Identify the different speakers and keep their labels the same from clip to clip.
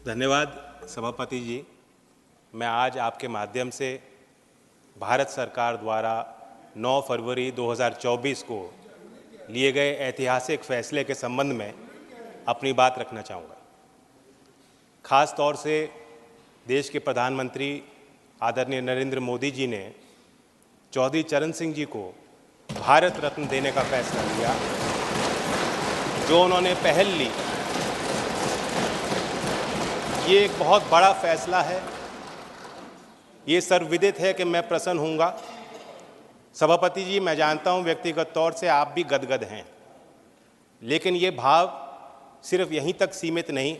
Speaker 1: धन्यवाद सभापति जी। मैं आज आपके माध्यम से भारत सरकार द्वारा 9 फरवरी 2024 को लिए गए ऐतिहासिक फैसले के संबंध में अपनी बात रखना चाहूँगा। खास तौर से देश के प्रधानमंत्री आदरणीय नरेंद्र मोदी जी ने चौधरी चरण सिंह जी को भारत रत्न देने का फैसला लिया, जो उन्होंने पहल ली। ये एक बहुत बड़ा फैसला है। ये सर्वविदित है कि मैं प्रसन्न हूँगा। सभापति जी, मैं जानता हूँ व्यक्तिगत तौर से आप भी गदगद हैं, लेकिन ये भाव सिर्फ यहीं तक सीमित नहीं,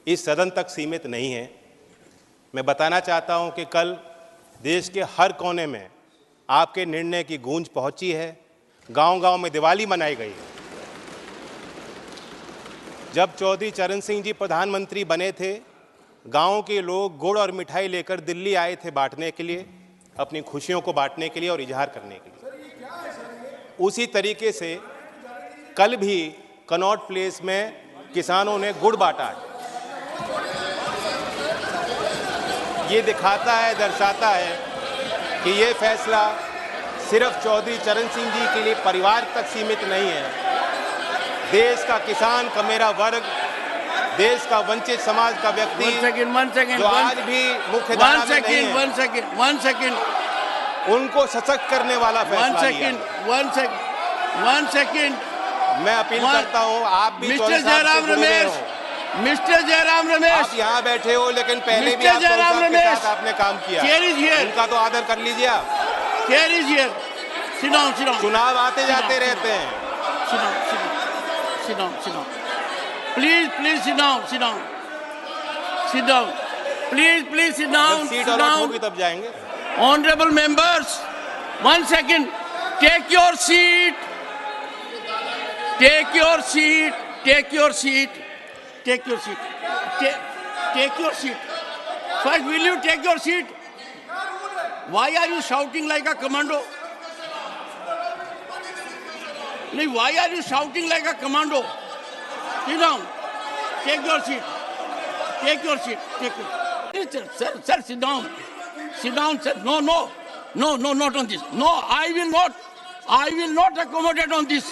Speaker 1: इस सदन तक सीमित नहीं है। मैं बताना चाहता हूँ कि कल देश के हर कोने में आपके निर्णय की गूंज पहुँची है। गांव-गांव में दिवाली मनाई गई है। जब चौधरी चरण सिंह जी प्रधानमंत्री बने थे, गाँव के लोग गुड़ और मिठाई लेकर दिल्ली आए थे बांटने के लिए, अपनी खुशियों को बांटने के लिए और इजहार करने के लिए। उसी तरीके से कल भी कनॉट प्लेस में किसानों ने गुड़ बांटा है। ये दिखाता है, दर्शाता है कि ये फैसला सिर्फ चौधरी चरण सिंह जी के लिए परिवार तक सीमित नहीं है। देश का किसान का मेरा वर्ग, देश का वंचित समाज का व्यक्ति जो आज भी मुख्य धारा में नहीं है, उनको सशक्त करने वाला फैसला लिया। मैं अपील करता हूं, आप भी
Speaker 2: मिस्टर जयराम रमेश,
Speaker 1: आप यहाँ बैठे हो, लेकिन पहले भी आप के साथ आपने काम किया, उनका तो आदर कर लीजिए आप। चुनाव आते जाते रहते हैं।
Speaker 2: Please sit down. Please sit down.
Speaker 1: Seat allot होगी तब जाएंगे।
Speaker 2: Honorable members, 1 second. Take your seat. Take your seat. First, will you take your seat? Why are you shouting like a commando? Why are you shouting like a commando? Sit down. Take your seat. Sir, sit down. Sir. No, not on this. No, I will not accommodate on this.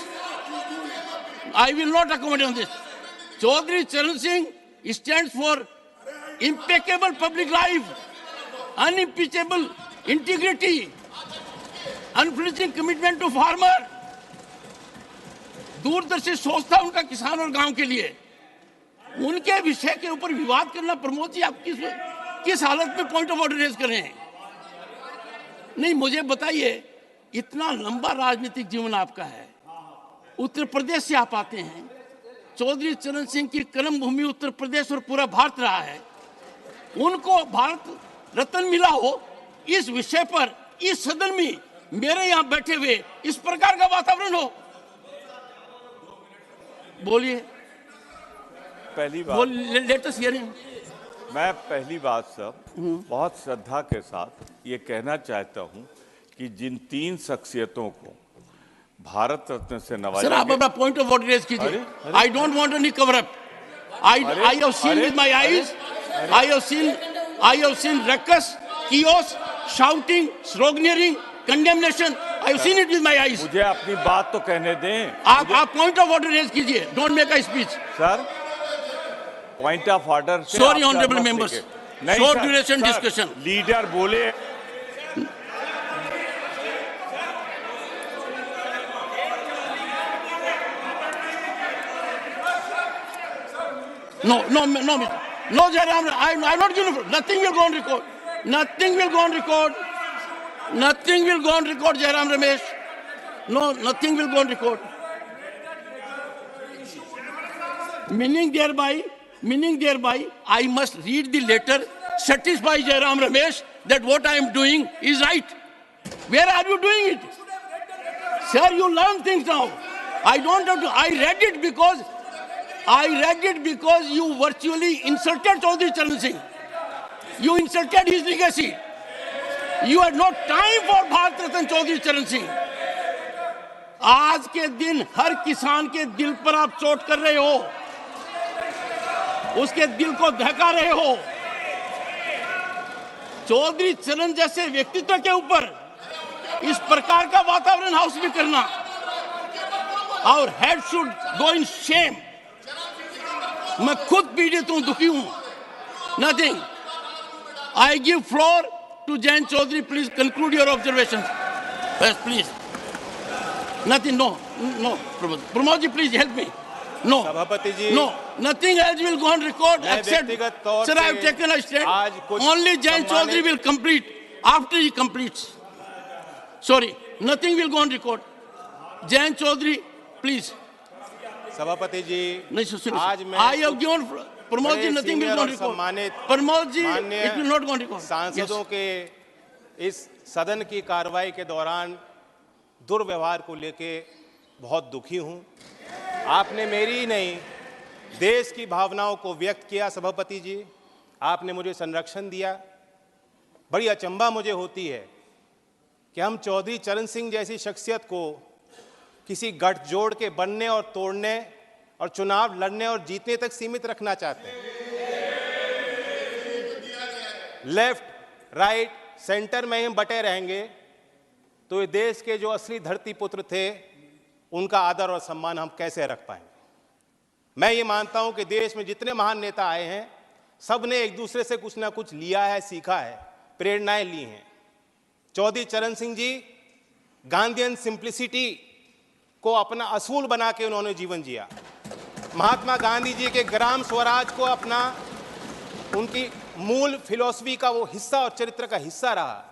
Speaker 2: Chaudhary Charan Singh stands for impeccable public life, unimpeachable integrity, unflinching commitment to farmer. दूरदर्शी सोच था उनका किसान और गांव के लिए। उनके विषय के ऊपर विवाद करना, प्रमोद जी, आप किस हालत में पॉइंट ऑफ ऑर्डर रेज कर रहे हैं? नहीं, मुझे बताइए, इतना लंबा राजनीतिक जीवन आपका है, उत्तर प्रदेश से आप आते हैं। चौधरी चरण सिंह की कर्म भूमि उत्तर प्रदेश और पूरा भारत रहा है। उनको भारत रत्न मिला हो, इस विषय पर इस सदन में मेरे यहाँ बैठे हुए इस प्रकार का वातावरण हो, बोलिए।
Speaker 3: पहली बात,
Speaker 2: लेटेस्ट हियरिंग,
Speaker 3: मैं पहली बात सब बहुत श्रद्धा के साथ ये कहना चाहता हूँ कि जिन 3 शख्सियतों को भारत रत्न से नवाजा।
Speaker 2: सर, आप अपना पॉइंट ऑफ ऑर्डर रेज कीजिए। I don't want any cover up. I have seen with my eyes. I have seen ruckus, chaos, shouting, sloganeering, condemnation. I have seen it with my eyes.
Speaker 3: मुझे अपनी बात तो कहने दें।
Speaker 2: आप point of order raise कीजिए। Don't make a speech.
Speaker 3: Sir, point of order.
Speaker 2: Sorry honourable members, short duration discussion.
Speaker 3: Leader बोले।
Speaker 2: No, Jairam, I'm not going to. Nothing will go on record. Jairam Ramesh. No, nothing will go on record. Meaning thereby, I must read the letter, satisfy Jairam Ramesh that what I am doing is right. Where are you doing it? Sir, you learn things now. I don't have to. I read it because you virtually insulted Chaudhary Charan Singh. You insulted his legacy. You had no time for Bharat Ratna Chaudhary Charan Singh. आज के दिन हर किसान के दिल पर आप चोट कर रहे हो। उसके दिल को दहका रहे हो। चौधरी चरण जैसे व्यक्तित्व के ऊपर इस प्रकार का वातावरण हाउस में करना, और head should go in shame. मैं खुद पीड़ित हूं, दुखी हूं। Nothing. I give floor to Jayant Chaudhary. Please conclude your observation. Yes please. Nothing. No no Pramod ji, please help me. No,
Speaker 1: सभापति जी,
Speaker 2: no, nothing else will go on record except,
Speaker 1: व्यक्तिगत तौर
Speaker 2: sir, I have
Speaker 1: से
Speaker 2: taken a stand.
Speaker 1: आज कुछ
Speaker 2: Only Jayant Chaudhary will complete after he completes. Sorry, nothing will go on record. Jayant Chaudhary, please.
Speaker 1: सभापति जी,
Speaker 2: नहीं सुनिए,
Speaker 1: आज मैं
Speaker 2: I have given Pramod ji, nothing will go on record. Pramod ji, it will not go on record.
Speaker 1: सांसदों के इस सदन की कार्रवाई के दौरान दुर्व्यवहार को लेके बहुत दुखी हूं। आपने मेरी ही नहीं, देश की भावनाओं को व्यक्त किया। सभापति जी, आपने मुझे संरक्षण दिया। बड़ी अचंभा मुझे होती है कि हम चौधरी चरण सिंह जैसी शख्सियत को किसी गठजोड़ के बनने और तोड़ने और चुनाव लड़ने और जीतने तक सीमित रखना चाहते हैं। लेफ्ट राइट सेंटर में हम बटे रहेंगे तो ये देश के जो असली धरती पुत्र थे उनका आदर और सम्मान हम कैसे रख पाएंगे। मैं ये मानता हूं कि देश में जितने महान नेता आए हैं सब ने एक दूसरे से कुछ ना कुछ लिया है, सीखा है, प्रेरणाएं ली हैं। चौधरी चरण सिंह जी गांधीयन सिंप्लिसिटी को अपना असूल बना के उन्होंने जीवन जिया। महात्मा गांधी जी के ग्राम स्वराज को अपना, उनकी मूल फिलॉसफी का वो हिस्सा और चरित्र का हिस्सा रहा।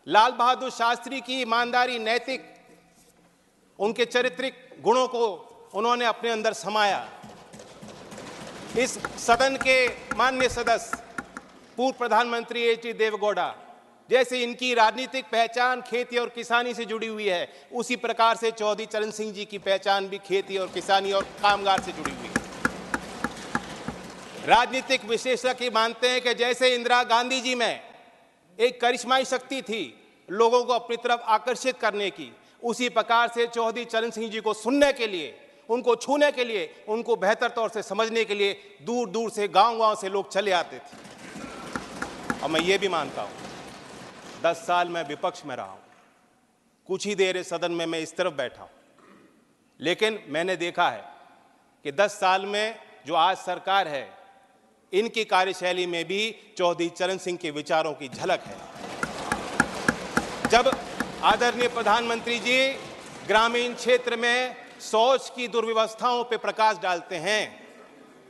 Speaker 1: लाल बहादुर शास्त्री की ईमानदारी, नैतिक, उनके चारित्रिक गुणों को उन्होंने अपने अंदर समाया। इस सदन के माननीय सदस्य पूर्व प्रधानमंत्री एच.डी. देवेगौड़ा जैसे इनकी राजनीतिक पहचान खेती और किसानी से जुड़ी हुई है, उसी प्रकार से चौधरी चरण सिंह जी की पहचान भी खेती और किसानी और कामगार से जुड़ी हुई है। राजनीतिक विशेषज्ञ मानते हैं कि जैसे इंदिरा गांधी जी में एक करिश्माई शक्ति थी लोगों को अपनी तरफ आकर्षित करने की, उसी प्रकार से चौधरी चरण सिंह जी को सुनने के लिए, उनको छूने के लिए, उनको बेहतर तौर से समझने के लिए दूर दूर से, गांव-गांव से लोग चले आते थे। और मैं ये भी मानता हूं 10 साल मैं विपक्ष में रहा हूं, कुछ ही देर इस सदन में मैं इस तरफ बैठा हूं, लेकिन मैंने देखा है कि 10 साल में जो आज सरकार है इनकी कार्यशैली में भी चौधरी चरण सिंह के विचारों की झलक है। जब आदरणीय प्रधानमंत्री जी ग्रामीण क्षेत्र में शौच की दुर्व्यवस्थाओं पर प्रकाश डालते हैं,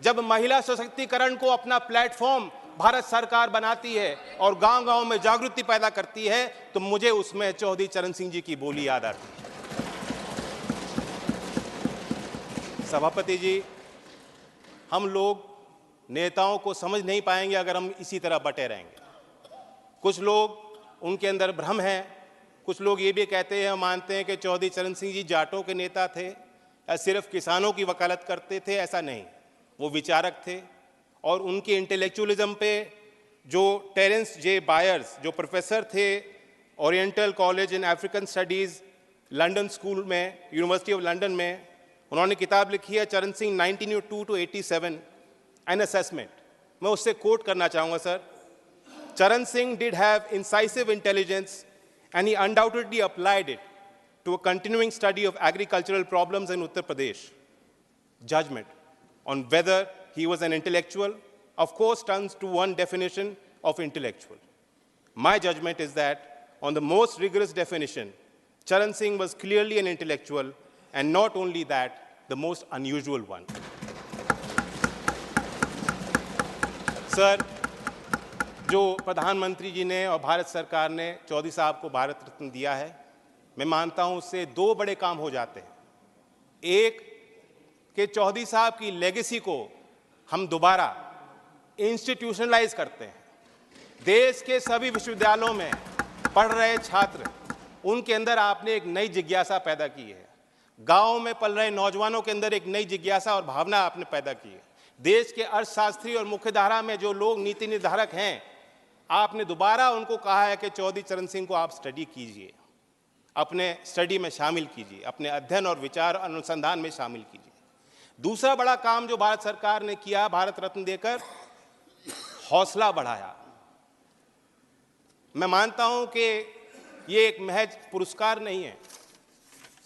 Speaker 1: जब महिला सशक्तिकरण को अपना प्लेटफॉर्म भारत सरकार बनाती है और गांव-गांव में जागृति पैदा करती है, तो मुझे उसमें चौधरी चरण सिंह जी की बोली याद आती है। सभापति जी, हम लोग नेताओं को समझ नहीं पाएंगे अगर हम इसी तरह बटे रहेंगे। कुछ लोग उनके अंदर भ्रम है, कुछ लोग ये भी कहते हैं, मानते हैं कि चौधरी चरण सिंह जी जाटों के नेता थे या सिर्फ किसानों की वकालत करते थे। ऐसा नहीं, वो विचारक थे और उनके इंटेलेक्चुअलिज्म पे जो टेरेंस जे बायर्स, जो प्रोफेसर थे oriental college in African studies London school में, यूनिवर्सिटी ऑफ लंदन में, उन्होंने किताब लिखी है चरण सिंह 1902 to 87 एन असेसमेंट। मैं उससे कोट करना चाहूँगा सर। चरण Singh did have incisive intelligence and he undoubtedly applied it to a continuing study of agricultural problems in Uttar Pradesh. Judgment on whether he was an intellectual, of course, turns to one definition of intellectual. My judgment is that on the most rigorous definition, Charan Singh was clearly an intellectual, and not only that, the most unusual one. Sir, जो प्रधानमंत्री जी ने और भारत सरकार ने चौधरी साहब को भारत रत्न दिया है, मैं मानता हूं उससे 2 बड़े काम हो जाते हैं। एक कि चौधरी साहब की लेगेसी को हम दोबारा इंस्टीट्यूशनलाइज करते हैं। देश के सभी विश्वविद्यालयों में पढ़ रहे छात्र, उनके अंदर आपने एक नई जिज्ञासा पैदा की है। गाँव में पल रहे नौजवानों के अंदर एक नई जिज्ञासा और भावना आपने पैदा की है। देश के अर्थशास्त्री और मुख्यधारा में जो लोग नीति निर्धारक हैं, आपने दोबारा उनको कहा है कि चौधरी चरण सिंह को आप स्टडी कीजिए, अपने स्टडी में शामिल कीजिए, अपने अध्ययन और विचार अनुसंधान में शामिल कीजिए। दूसरा बड़ा काम जो भारत सरकार ने किया, भारत रत्न देकर हौसला बढ़ाया। मैं मानता हूं कि ये एक महज पुरस्कार नहीं है,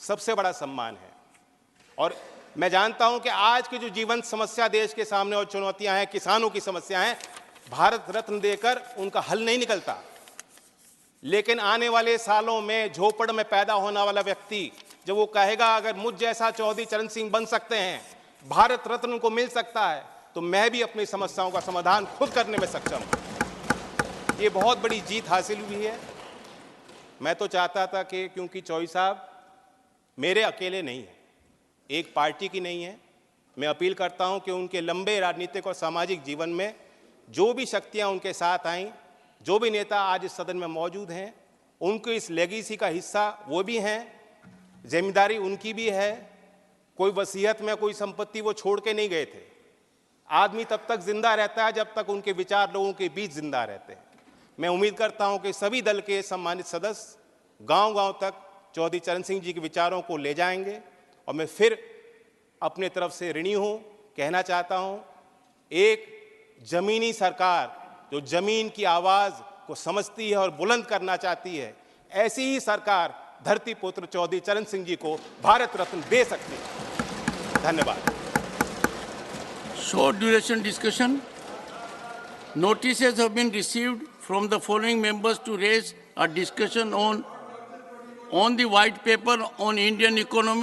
Speaker 1: सबसे बड़ा सम्मान है। और मैं जानता हूं कि आज की जो जीवन समस्या देश के सामने और चुनौतियां हैं, किसानों की समस्या हैं, भारत रत्न देकर उनका हल नहीं निकलता। लेकिन आने वाले सालों में झोपड़ में पैदा होने वाला व्यक्ति जब वो कहेगा अगर मुझ जैसा चौधरी चरण सिंह बन सकते हैं, भारत रत्न को मिल सकता है, तो मैं भी अपनी समस्याओं का समाधान खुद करने में सक्षम हूं। ये बहुत बड़ी जीत हासिल हुई है। मैं तो चाहता था कि क्योंकि चौधरी साहब मेरे अकेले नहीं हैं, एक पार्टी की नहीं है, मैं अपील करता हूं कि उनके लंबे राजनीतिक और सामाजिक जीवन में जो भी शक्तियां उनके साथ आईं, जो भी नेता आज इस सदन में मौजूद हैं, उनके इस लेगेसी का हिस्सा वो भी हैं, जिम्मेदारी उनकी भी है। कोई वसीयत में कोई संपत्ति वो छोड़ के नहीं गए थे। आदमी तब तक जिंदा रहता है जब तक उनके विचार लोगों के बीच जिंदा रहते हैं। मैं उम्मीद करता हूं कि सभी दल के सम्मानित सदस्य गांव-गांव तक चौधरी चरण सिंह जी के विचारों को ले जाएंगे। और मैं फिर अपने तरफ से ऋणी हूं, कहना चाहता हूं, एक जमीनी सरकार जो जमीन की आवाज को समझती है और बुलंद करना चाहती है, ऐसी ही सरकार धरती पुत्र चौधरी चरण सिंह जी को भारत रत्न दे सकती है। धन्यवाद।
Speaker 2: Short duration discussion. Notices have been received from the following members to raise a discussion on the white paper on Indian economy